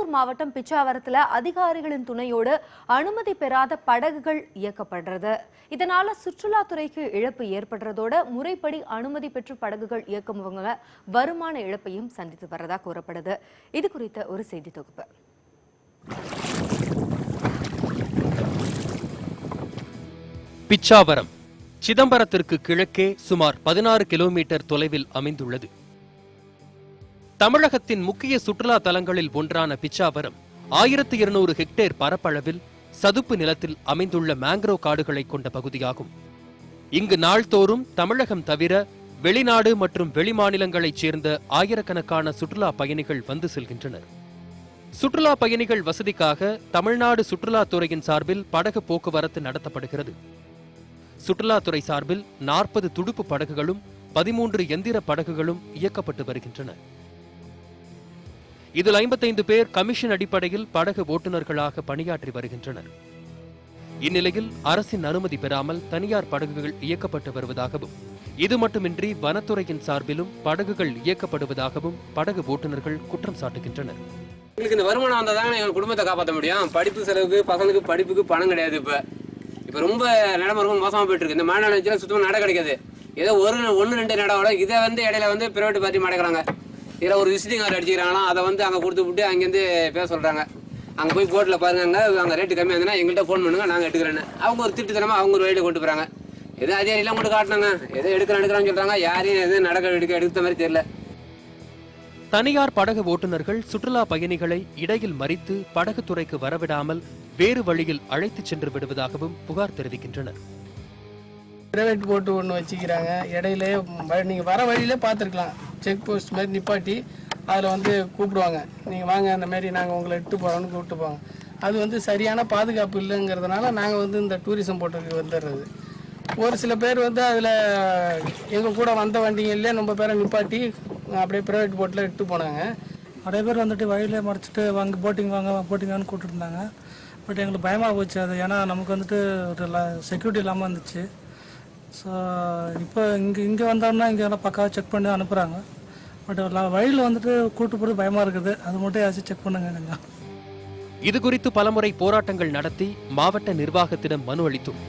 திருப்பத்தூர் மாவட்டம் பிச்சாவரத்தில் அதிகாரிகளின் துணையோடு அனுமதி பெறாத படகுகள் இயக்கப்படுறது. இதனால சுற்றுலாத்துறைக்கு இழப்பு ஏற்படுறதோட முறைப்படி அனுமதி பெற்று படகுகள் இயக்குபவங்க வருமான இழப்பையும் சந்தித்து வரதா கூறப்படுது. இது குறித்த ஒரு செய்தி தொகுப்பு. பிச்சாவரம் சிதம்பரத்திற்கு கிழக்கே சுமார் 16 கிலோமீட்டர் தொலைவில் அமைந்துள்ளது. தமிழகத்தின் முக்கிய சுற்றுலா தலங்களில் ஒன்றான பிச்சாவரம் 1200 ஹெக்டேர் பரப்பளவில் சதுப்பு நிலத்தில் அமைந்துள்ள மேங்க்ரோவ் காடுகளை கொண்ட பகுதியாகும். இங்கு நாள்தோறும் தமிழகம் தவிர வெளிநாடு மற்றும் வெளிமாநிலங்களைச் சேர்ந்த ஆயிரக்கணக்கான சுற்றுலா பயணிகள் வந்து செல்கின்றனர். சுற்றுலா பயணிகள் வசதிக்காக தமிழ்நாடு சுற்றுலாத்துறையின் சார்பில் படகு போக்குவரத்து நடத்தப்படுகிறது. சுற்றுலாத்துறை சார்பில் 40 துடுப்பு படகுகளும் 13 எந்திர படகுகளும் இயக்கப்பட்டு வருகின்றன. இதில் 55 பேர் கமிஷன் அடிப்படையில் படகு ஓட்டுநர்களாக பணியாற்றி வருகின்றனர். இந்நிலையில் அரசின் அனுமதி பெறாமல் தனியார் படகுகள் இயக்கப்பட்டு வருவதாகவும், இது மட்டுமின்றி வனத்துறையின் சார்பிலும் படகுகள் இயக்கப்படுவதாகவும் படகு ஓட்டுநர்கள் குற்றம் சாட்டுகின்றனர். எங்களுக்கு இந்த வருமானம் வந்தாதாங்க எங்க குடும்பத்தை காப்பாற்ற முடியும். படிப்பு செலவுக்கு, பசங்களுக்கு படிப்புக்கு பணம் கிடையாது. இப்ப ரொம்ப நிலைமை ரொம்ப மோசமா போயிட்டு இருக்கு. இந்த மாநாடு வச்சுலாம் சுத்தமா நட கிடைக்காது. ஏதோ 1-2 நடவோட இதை இடையில பிரைவேட் பார்ட்டி மாட்டேங்கிறாங்க. இதில் ஒரு விசிட்டிங் கார்டு அடிச்சுக்கிறாங்களாம். அதை அங்கே கொடுத்து விட்டு அங்கேருந்து பேச சொல்கிறாங்க. அங்கே போய் போட்டில் பாருங்க, அங்கே ரேட்டு கம்மியாக இருந்ததுன்னா எங்கள்கிட்ட ஃபோன் பண்ணுங்க, நாங்கள் எடுக்கிறேன்னு. அவங்க ஒரு திட்டுத்தனமாக அவங்க ஒரு வழியில் கொண்டு போகிறாங்க. எதோ அதிகாரிலாம் கொண்டு காட்டினாங்க, எதோ எடுக்கிறான்னு சொல்கிறாங்க. யாரையும் எதுவும் எடுத்த மாதிரி தெரியல. தனியார் படகு ஓட்டுநர்கள் சுற்றுலா பயணிகளை இடையில் மறித்து படகு துறைக்கு வரவிடாமல் வேறு வழியில் அழைத்துச் சென்று விடுவதாகவும் புகார் தெரிவிக்கின்றனர். பிரைவேட் போட்டு ஒன்று வச்சுக்கிறாங்க. இடையில நீங்கள் வர வழியிலே பார்த்துருக்கலாம், செக் போஸ்ட் மாதிரி நிப்பாட்டி அதில் கூப்பிடுவாங்க, நீங்கள் வாங்க அந்த மாதிரி நாங்கள் உங்களை எடுத்து போகிறோன்னு கூப்பிட்டு போவாங்க. அது சரியான பாதுகாப்பு இல்லைங்கிறதுனால நாங்கள் இந்த டூரிசம் போட்டுக்கு வந்துடுறது. ஒரு சில பேர் அதில் எங்கள் கூட வந்த வண்டிங்கள்லேயே நம்ம பேரை நிப்பாட்டி அப்படியே ப்ரைவேட் போட்டில் எடுத்து போனாங்க. நிறைய பேர் வழியிலே மறைச்சிட்டு வாங்க போட்டிங் வாங்கன்னு கூப்பிட்டு இருந்தாங்க. பட் எங்களுக்கு பயமாக போச்சு அது. ஏன்னா நமக்கு ஒரு செக்யூரிட்டி இல்லாமல் இருந்துச்சு. ஸோ இப்போ இங்கே வந்தோம்னா இங்கே எல்லாம் பக்காவாக செக் பண்ணி அனுப்புகிறாங்க. பட் வழியில் கூட்டு போகிறது பயமாக இருக்குது. அது மட்டும் யாச்சும் செக் பண்ணுங்க. இது குறித்து பலமுறை போராட்டங்கள் நடத்தி மாவட்ட நிர்வாகத்திடம் மனு அளித்தும்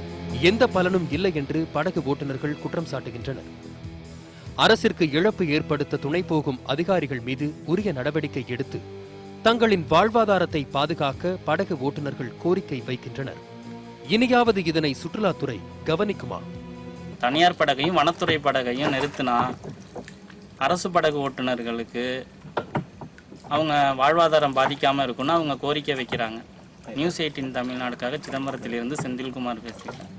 எந்த பலனும் இல்லை என்று படகு ஓட்டுநர்கள் குற்றம் சாட்டுகின்றனர். அரசிற்கு இழப்பு ஏற்படுத்த துணை போகும் அதிகாரிகள் மீது உரிய நடவடிக்கை எடுத்து தங்களின் வாழ்வாதாரத்தை பாதுகாக்க படகு ஓட்டுநர்கள் கோரிக்கை வைக்கின்றனர். இனியாவது இதனை சுற்றுலாத்துறை கவனிக்குமா? தனியார் படகையும் வனத்துறை படகையும் நிறுத்தினா அரசு படகு ஓட்டுநர்களுக்கு அவங்க வாழ்வாதாரம் பாதிக்காமல் இருக்குன்னு அவங்க கோரிக்கை வைக்கிறாங்க. நியூஸ் 18 தமிழ்நாடுக்காக சிதம்பரத்திலிருந்து செந்தில்குமார் பேசுகிறேன்.